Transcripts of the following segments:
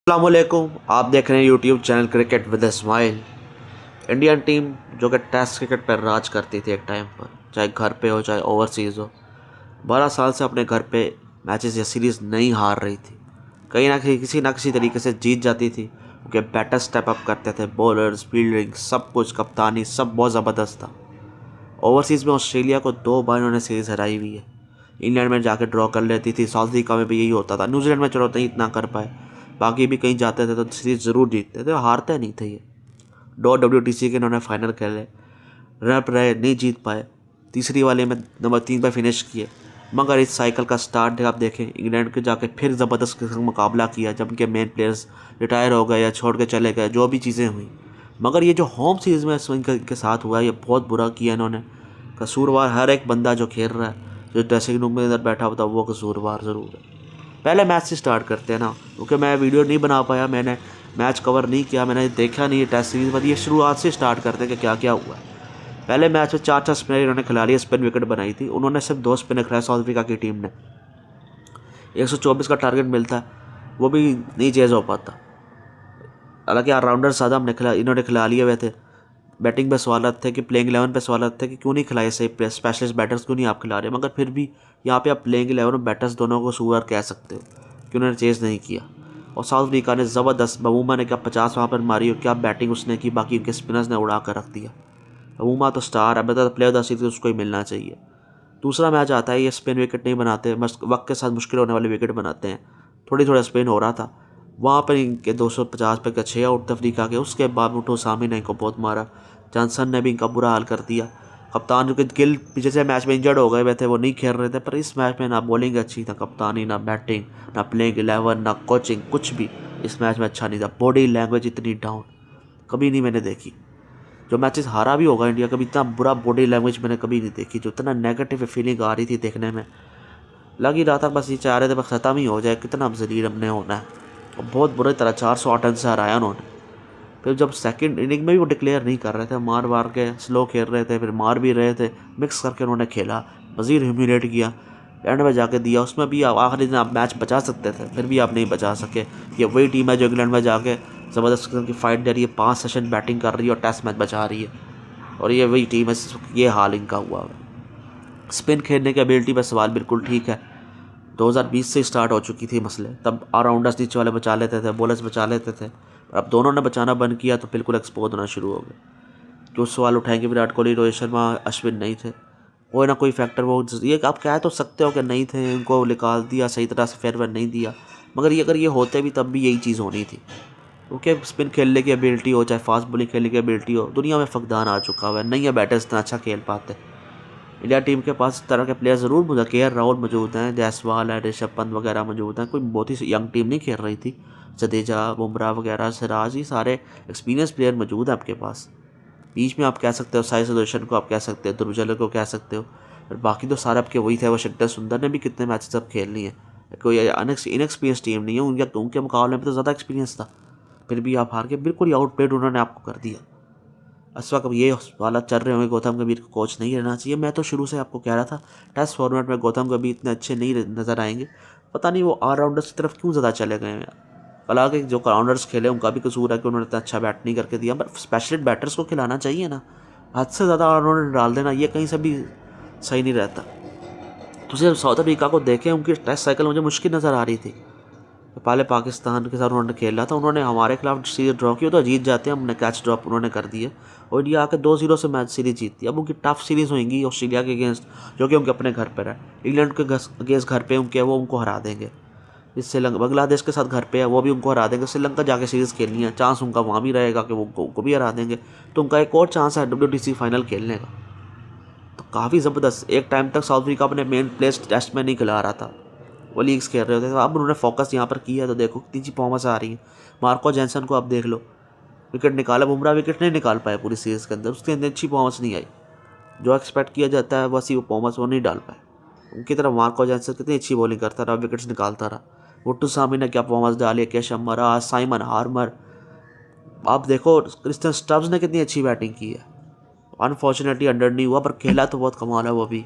अस्सलामुअलैकुम, आप देख रहे हैं YouTube channel cricket with smile. Indian team जो कि टेस्ट क्रिकेट पर राज करती थी एक टाइम पर, चाहे घर पे हो चाहे ओवरसीज़ हो, 12 साल से अपने घर पे मैचेस या सीरीज़ नहीं हार रही थी। कहीं ना किसी तरीके से जीत जाती थी क्योंकि बैटर स्टेप अप करते थे, बॉलर्स, फील्डिंग, सब कुछ, कप्तानी, सब बहुत ज़बरदस्त था। ओवरसीज़ में ऑस्ट्रेलिया को 2 बार इन्होंने सीरीज़ हराई हुई है। इंग्लैंड में जाकर ड्रॉ कर लेती थी, साउथ अफ्रीका में भी यही होता था, न्यूजीलैंड में चलो नहीं इतना कर पाए, बाकी भी कहीं जाते थे तो सीरीज ज़रूर जीतते थे, हारते नहीं थे ये। 2 WTC के इन्होंने फाइनल खेले, रनअप रहे, नहीं जीत पाए, तीसरी वाले में नंबर 3 पर फिनिश किए। मगर इस साइकिल का स्टार्ट आप देखें, इंग्लैंड के जाके फिर ज़बरदस्त किस्म का मुकाबला किया जब उनके मेन प्लेयर्स रिटायर हो गए या छोड़ के चले गए, जो भी चीज़ें हुई। मगर ये जो होम सीरीज़ में इनके साथ हुआ है, ये बहुत बुरा किया इन्होंने। कसूरवार हर एक बंदा जो खेल रहा है, जो ड्रेसिंग रूम में इधर बैठा होता है, वो कसूरवार ज़रूर है। पहले मैच से स्टार्ट करते हैं ना, क्योंकि मैं वीडियो नहीं बना पाया, मैंने मैच कवर नहीं किया, मैंने देखा नहीं टेस्ट सीरीज, पर ये शुरुआत से स्टार्ट करते हैं कि क्या क्या हुआ है। पहले मैच में 4 स्पिनर इन्होंने खिला लिया, स्पिन विकेट बनाई थी उन्होंने, सिर्फ 2 स्पिनर खिलाए साउथ अफ्रीका की टीम ने। 124 का टारगेट मिलता है, वो भी नहीं चेज़ हो पाता। हालांकि ऑलराउंडर ज़्यादा इन्होंने खिला लिए हुए थे। बैटिंग पे सवालत थे कि प्लेइंग 11 पे सवालत थे कि क्यों नहीं खिलाए सही स्पेशलिस्ट बैटर्स, क्यों नहीं आप खिला रहे, मगर फिर भी यहाँ पे आप प्लेइंग 11 और बैटर्स दोनों को सूअर कह सकते हो कि उन्होंने चेज़ नहीं किया। और साउथ अफ्रीका ने ज़बरदस्त, बमूमा ने क्या 50 वहाँ पर मारी और क्या बैटिंग उसने की, बाकी उनके स्पिनर्स ने उड़ा कर रख दिया। बमूमा तो स्टार है, बता प्लेयर ऑफ द सीरीज उसको ही मिलना चाहिए। दूसरा मैच आता है, ये स्पिन विकेट नहीं बनाते, वक्त के साथ मुश्किल होने वाले विकेट बनाते हैं। थोड़ा स्पिन हो रहा था, वहाँ पर इनके 250 पे का 6 आउट थे अफ्रीका के। उसके बाद मुठो सामी ने इनको बहुत मारा, जॉनसन ने भी इनका बुरा हाल कर दिया। कप्तान जो कि गिल पिछले से मैच में इंजर्ड हो गए हुए थे, वो नहीं खेल रहे थे, पर इस मैच में ना बॉलिंग अच्छी, ना कप्तानी, ना बैटिंग, ना प्लेइंग 11, ना कोचिंग, कुछ भी इस मैच में अच्छा नहीं था। बॉडी लैंग्वेज इतनी डाउन कभी नहीं मैंने देखी। जो मैचेस हारा भी होगा इंडिया, कभी इतना बुरा बॉडी लैंग्वेज मैंने कभी नहीं देखी, जो इतना नेगेटिव फीलिंग आ रही थी देखने में। लग ही रहा था बस ये चाह रहे थे बस ख़त्म ही हो जाए, कितना अब जलील हमने होना है। और बहुत बुरी तरह 408 रन से हराया उन्होंने। फिर जब सेकंड इनिंग में भी वो डिक्लेयर नहीं कर रहे थे, मार मार के स्लो खेल रहे थे, फिर मार भी रहे थे, मिक्स करके उन्होंने खेला, मज़ीद ह्यूमिलेट किया, एंड में जाके दिया। उसमें भी आप आखिरी दिन आप मैच बचा सकते थे, फिर भी आप नहीं बचा सके। ये वही टीम है जो इंग्लैंड में जाके ज़बरदस्त किस्म की फाइट दे रही है, 5 सेशन बैटिंग कर रही है और टेस्ट मैच बचा रही है, और ये वही टीम है, ये हाल इनका हुआ है। स्पिन खेलने की एबिलिटी पर सवाल बिल्कुल ठीक है, 2020 से स्टार्ट हो चुकी थी मसले, तब ऑलराउंडर्स नीचे वाले बचा लेते थे, बॉलर्स बचा लेते थे, पर अब दोनों ने बचाना बंद किया तो बिल्कुल एक्सपोज होना शुरू हो गए। जो सवाल उठाएंगे विराट कोहली, रोहित शर्मा, अश्विन नहीं थे, कोई ना कोई फैक्टर, वो ये आप कह तो सकते हो कि नहीं थे, उनको निकाल दिया, सही तरह से फेयरवेल नहीं दिया, मगर ये अगर ये होते भी तब भी यही चीज़ होनी थी। क्योंकि स्पिन खेलने की एबिलिटी हो चाहे फास्ट बॉलिंग खेलने की एबिलिटी हो, दुनिया में फकदान आ चुका हुआ है, नहीं है बैटर्स इतना अच्छा खेल पाते। इंडिया टीम के पास इस तरह के प्लेयर ज़रूर मौजूद, KL राहुल मौजूद हैं, जायसवाल है, ऋषभ पंत वगैरह मौजूद हैं, कोई बहुत ही यंग टीम नहीं खेल रही थी। जडेजा, बुमराह वगैरह, सिराज, ये सारे एक्सपीरियंस प्लेयर मौजूद हैं आपके पास। बीच में आप कह सकते हो साई सुदर्शन को, आप कह सकते हो ध्रुव को कह सकते हो, और बाकी तो सारे आपके वही थे। वाशिंगटन सुंदर ने भी कितने मैचेस अब खेल लिए हैं, कोई इनएक्सपीरियंस टीम नहीं है, उनके मुकाबले में तो ज़्यादा एक्सपीरियंस था, फिर भी आप हार के बिल्कुल ही आउटप्लेड उन्होंने आपको कर दिया। इस वक्त ये हालात चल रहे होंगे, गौतम गंभीर को कोच नहीं रहना चाहिए। मैं तो शुरू से आपको कह रहा था टेस्ट फॉर्मेट में गौतम गंभीर इतने अच्छे नहीं नज़र आएंगे, पता नहीं वो ऑलराउंडर्स की तरफ क्यों ज़्यादा चले गए हैं। हालांकि जो ऑलराउंडर्स खेले उनका भी कसूर है कि उन्होंने इतना अच्छा बैट नहीं करके दिया, पर स्पेशलिस्ट बैटर्स को खिलाना चाहिए ना, हद से ज़्यादा ऑलराउंडर डाल देना ये कहीं से भी सही नहीं रहता। तो सिर्फ साउथ अफ्रीका को देखें, उनकी टेस्ट साइकिल मुझे मुश्किल नज़र आ रही थी। पहले पाकिस्तान के साथ उन्होंने खेला था, उन्होंने हमारे खिलाफ सीरीज ड्रॉ की तो जीत जाते हैं, हमने कैच ड्रॉप उन्होंने कर दिए और इंडिया आके 2-0 से मैच सीरीज जीतती है। अब उनकी टफ सीरीज होंगी ऑस्ट्रेलिया के अगेंस्ट, जो कि उनके अपने घर पर है, इंग्लैंड के अगेंस्ट घर पे उनके, वो उनको हरा देंगे। इस श्रीलंका बांग्लादेश के साथ घर पे है, वो भी उनको हरा देंगे। श्रीलंका जाके सीरीज़ खेलनी है, चांस उनका वहाँ भी रहेगा कि वो उनको भी हरा देंगे, तो उनका एक और चांस है WTC फाइनल खेलने का। तो काफ़ी ज़बरदस्त, एक टाइम तक साउथ अफ्रीका अपने मेन प्लेस टेस्ट में नहीं खिला रहा था, वो लीग्स खेल रहे होते थे, अब उन्होंने फोकस यहाँ पर किया तो देखो कितनी अच्छी परफॉर्मेंस आ रही है। मार्को जैनसन को आप देख लो, विकेट निकाला, बुमराह विकेट नहीं निकाल पाए पूरी सीरीज़ के अंदर, उसके अंदर अच्छी परफॉर्मेंस नहीं आई, जो एक्सपेक्ट किया जाता है वैसी वो परफॉर्मेंस वो नहीं डाल पाए। उनकी तरफ मार्को जैनसन कितनी अच्छी बॉलिंग करता रहा, विकेट्स निकालता रहा। मुट्टू सामी ने क्या परफॉर्मेंस डाली है, केश अमरा, साइमन हार्मर, आप देखो क्रिस्टन स्टब्स ने कितनी अच्छी बैटिंग की है। अनफॉर्चुनेटली अंडर नहीं हुआ, पर खेला तो बहुत कमाल है वो भी।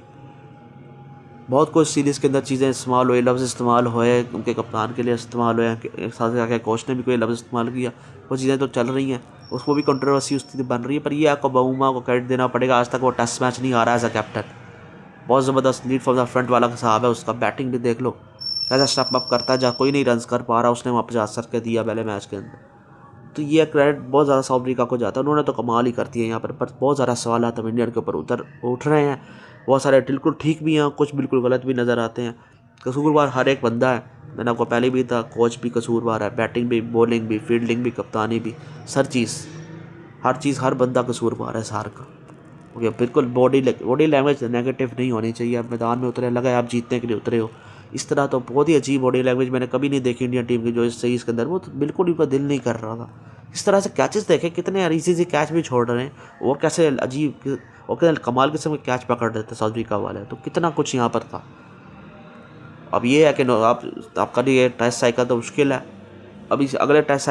बहुत कुछ सीरीज़ के अंदर चीज़ें इस्तेमाल हुई, लफ्ज़ इस्तेमाल हुए, उनके कप्तान के लिए इस्तेमाल हुए, साथ ही आके कोच ने भी कोई लफ्ज़ इस्तेमाल किया। वो चीज़ें तो चल रही हैं, उसको भी कंट्रोवर्सी उस स्थिति बन रही है। पर ये आपको बउमा को क्रेडिट देना पड़ेगा, आज तक वो टेस्ट मैच नहीं आ रहा एज अ कैप्टन। बहुत ज़बरदस्त लीड फ्रॉम द फ्रंट वाला साहब है, उसका बैटिंग भी देख लो कैसा स्टेप अप करता है, जहाँ कोई नहीं रन कर पा रहा उसने वहाँ 50 करके दिया पहले मैच के अंदर। तो ये क्रेडिट बहुत ज़्यादा साउथ अफ्रीका को जाता है, उन्होंने तो कमाल ही कर दिया यहाँ पर बहुत ज़्यादा सवाल अब इंडियन के ऊपर उठ रहे हैं। बहुत सारे बिल्कुल ठीक भी हैं, कुछ बिल्कुल गलत भी नज़र आते हैं। कसूरवार हर एक बंदा है, मैंने आपको पहले भी था, कोच भी कसूरवार है, बैटिंग भी, बॉलिंग भी, फील्डिंग भी, कप्तानी भी, हर चीज़ हर बंदा कसूरवार है सार का। ओके, बिल्कुल बॉडी लैंग्वेज नेगेटिव नहीं होनी चाहिए। आप मैदान में उतरे, लगा है आप जीतने के लिए उतरे हो, इस तरह तो बहुत ही अजीब बॉडी लैंग्वेज मैंने कभी नहीं देखी इंडियन टीम की। जो इस सीरीज़ के अंदर वो तो बिल्कुल उनका दिल नहीं कर रहा था। इस तरह से कैचेस देखे, कितने इजी कैच भी छोड़ रहे हैं, वो कैसे अजीब और कितने कमाल किस्म के कैच पकड़ रहे थे साउथ अफ्रीका वाले। तो कितना कुछ यहाँ पर था। अब ये है कि आपका लिए टेस्ट साइकिल तो मुश्किल है। अभी अगले टेस्ट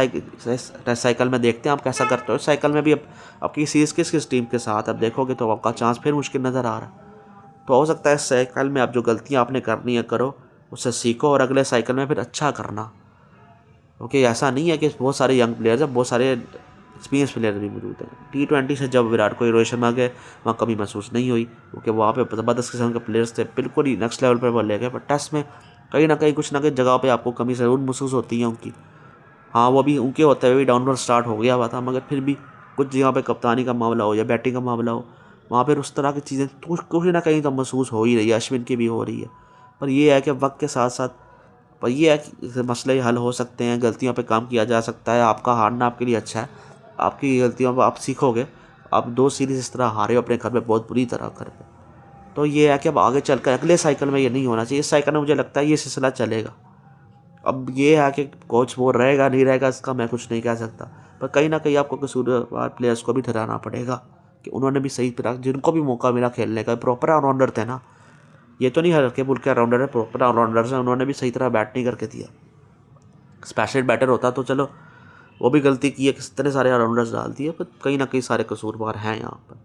साइकिल में देखते हैं आप कैसा करते हो। साइकिल में भी अब आपकी सीरीज़ किस टीम के साथ अब देखोगे तो आपका चांस फिर मुश्किल नज़र आ रहा है। तो हो सकता है इस साइकिल में आप जो गलतियां आपने करनी है करो, उससे सीखो और अगले साइकिल में फिर अच्छा करना। क्योंकि ऐसा नहीं है कि बहुत सारे यंग प्लेयर्स हैं, बहुत सारे एक्सपीरियंस प्लेयर भी मौजूद हैं। T20 से जब विराट कोहली, रोहित शर्मा गए, वहाँ कमी महसूस नहीं हुई, क्योंकि वहाँ पे ज़बरदस्त किस्म के प्लेयर्स थे, बिल्कुल ही नेक्स्ट लेवल पर वो ले गए। पर टेस्ट में कहीं ना कहीं कुछ ना कहीं जगह पे आपको कमी ज़रूर महसूस होती है उनकी। हाँ, वो भी उनके होते हुए भी डाउनवर्ड स्टार्ट हो गया हुआ था, मगर फिर भी कुछ जगह पे कप्तानी का मामला हो या बैटिंग का मामला हो, वहाँ पर उस तरह की चीज़ें कुछ ना कहीं तो महसूस हो ही रही है। अश्विन की भी हो रही है। पर यह है कि वक्त के साथ साथ पर यह है कि मसले हल हो सकते हैं, गलतियों पे काम किया जा सकता है। आपका हारना आपके लिए अच्छा है, आपकी गलतियों पर आप सीखोगे। आप 2 सीरीज़ इस तरह हारे हो अपने घर पे, बहुत बुरी तरह घर पे। तो ये है कि अब आगे चलकर अगले साइकिल में ये नहीं होना चाहिए। इस साइकिल में मुझे लगता है ये सिलसिला चलेगा। अब ये है कि कोच वो रहेगा नहीं रहेगा इसका मैं कुछ नहीं कह सकता, पर कहीं ना कहीं आपको कसूरवार प्लेयर्स को भी ठहराना पड़ेगा कि उन्होंने भी सही तरह, जिनको भी मौका मिला खेलने का, प्रॉपर ऑलराउंडर थे ना, ये तो नहीं हल्के फुल्के ऑलराउंडर है, प्रॉपर ऑलराउंडर है, उन्होंने भी सही तरह बैट नहीं करके दिया। स्पेशल बैटर होता तो चलो वो भी गलती की है, कितने सारे ऑलराउंडर्स डाल दिए, पर कहीं ना कहीं सारे कसूरवार हैं यहाँ पर।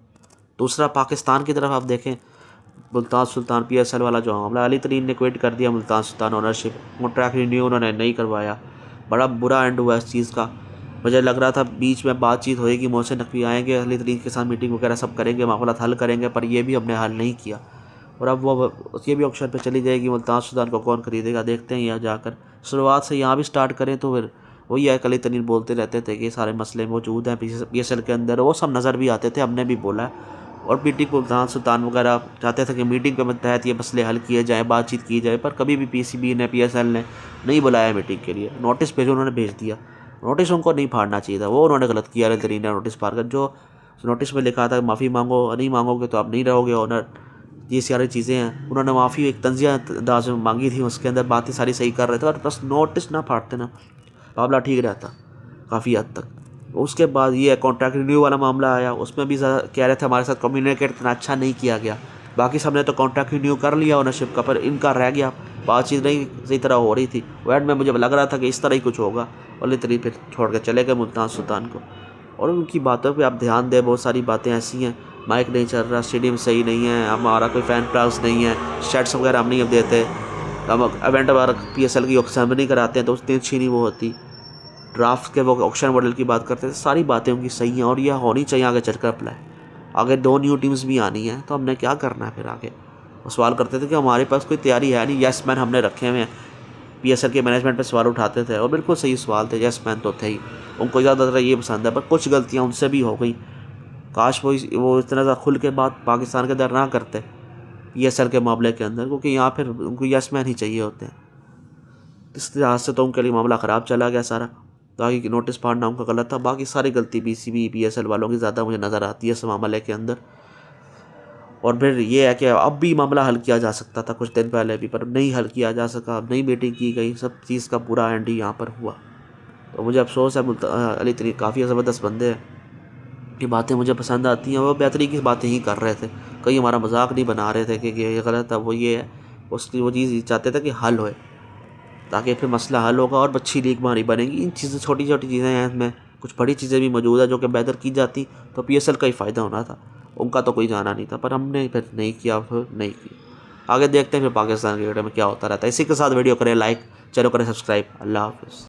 दूसरा, पाकिस्तान की तरफ आप देखें, मुल्तान सुल्तान PSL वाला जो मामला, अली तरीन ने क्विट कर दिया Multan Sultan ownership, contract renew उन्होंने नहीं करवाया। बड़ा बुरा एंड हुआ इस चीज़ का। मुझे लग रहा था बीच में बातचीत होएगी, मोहसिन नकवी आएंगे, अली तरीन के साथ मीटिंग वगैरह सब करेंगे, मामला हल करेंगे, पर ये भी हमने हल नहीं किया। और अब वो ये भी ऑप्शन पे चली जाएगी। मुल्तान सुल्तान को कौन खरीदेगा, देखते हैं यहाँ जाकर। शुरुआत से यहाँ भी स्टार्ट करें तो फिर वही है, अली तरीन बोलते रहते थे कि सारे मसले मौजूद हैं PSL के अंदर, वो सब नज़र भी आते थे, हमने भी बोला है। और मीटिंग मुल्तान सुल्तान वगैरह चाहते थे कि मीटिंग के तहत ये मसले हल किए जाएँ, बातचीत की जाए, पर कभी भी PCB ने, PSL ने नहीं बुलाया मीटिंग के लिए। नोटिस भेजो, उन्होंने भेज दिया। नोटिस उनको नहीं फाड़ना चाहिए था, वो उन्होंने गलत किया। अली तरीन ने नोटिस फाड़ कर, जो नोटिस में लिखा था माफ़ी मांगो, नहीं मांगोगे तो आप नहीं रहोगे ऑनर, ये सारी चीज़ें हैं। उन्होंने माफ़ी एक तंज़िया अंदाज में मांगी थी, उसके अंदर बातें सारी सही कर रहे थे, और बस नोटिस ना फाड़ते ना, मामला ठीक रहता काफ़ी हद तक। उसके बाद ये कॉन्ट्रैक्ट रिन्यू वाला मामला आया, उसमें भी कह रहे थे हमारे साथ कम्युनिकेट इतना अच्छा नहीं किया गया। बाकी सबने तो कॉन्ट्रैक्ट रिन्यू कर लिया ओनरशिप का, पर इनका रह गया, बातचीत नहीं सही तरह हो रही थी। वैड में मुझे लग रहा था कि इस तरह ही कुछ होगा, और इतनी फिर छोड़ के चले गए मुल्तान सुल्तान को। और उनकी बातों पे आप ध्यान दें, बहुत सारी बातें ऐसी हैं, माइक नहीं चल रहा, स्टेडियम सही नहीं है, हमारा कोई फैन क्लास नहीं है, शेड्स वगैरह हम नहीं अब देते, हम इवेंट वगैरह PSL की ऑक्शन नहीं कराते हैं तो उतनी अच्छी नहीं वो होती, ड्राफ्ट के वो ऑक्शन मॉडल की बात करते थे, सारी बातें उनकी सही हैं और यह होनी चाहिए आगे चलकर अप्लाई। आगे 2 न्यू टीम्स भी आनी है तो हमने क्या करना है फिर आगे। वो सवाल करते थे कि हमारे पास कोई तैयारी है नहीं, यस मैन हमने रखे हुए हैं। PSL के मैनेजमेंट पे सवाल उठाते थे और बिल्कुल सही सवाल थे, यस मैन तो थे ही, उनको ज़्यादातर ये पसंद है, पर कुछ गलतियाँ उनसे भी हो गई। काश वो इतना ज़्यादा खुल के बात पाकिस्तान के अंदर ना करते PSL के मामले के अंदर, क्योंकि यहाँ फिर उनको यस मैन ही चाहिए होते हैं। इस लिहाज से तो उनके लिए मामला ख़राब चला गया सारा। बाकी नोटिस फाड़ना उनका गलत था, बाकी सारी गलती PCB PSL वालों की ज़्यादा मुझे नज़र आती है इस मामले के अंदर। और फिर ये है कि अब भी मामला हल किया जा सकता था कुछ दिन पहले भी, पर नहीं हल किया जा सका, नई मीटिंग की गई, सब चीज़ का पूरा एंड ही यहाँ पर हुआ। तो मुझे अफसोस है, अली तरीन काफ़ी ज़बरदस्त बंदे हैं, की बातें मुझे पसंद आती हैं, वो बेहतरी की बातें ही कर रहे थे, कहीं हमारा मजाक नहीं बना रहे थे कि ये गलत है वो ये है। उसकी वो चीज़ चाहते थे कि हल होए, ताकि फिर मसला हल होगा और अच्छी लीग हमारी बनेगी। इन चीज़ें छोटी छोटी चीज़ें हैं, इसमें कुछ बड़ी चीज़ें भी मौजूद है जो कि बेहतर की जाती तो PSL का ही फ़ायदा होना था, उनका तो कोई जाना नहीं था, पर हमने फिर नहीं किया, फिर नहीं किया। आगे देखते हैं फिर पाकिस्तान क्रिकेट में क्या होता रहता है। इसी के साथ वीडियो करें लाइक, चैनल करें सब्सक्राइब। अल्लाह हाफिज़।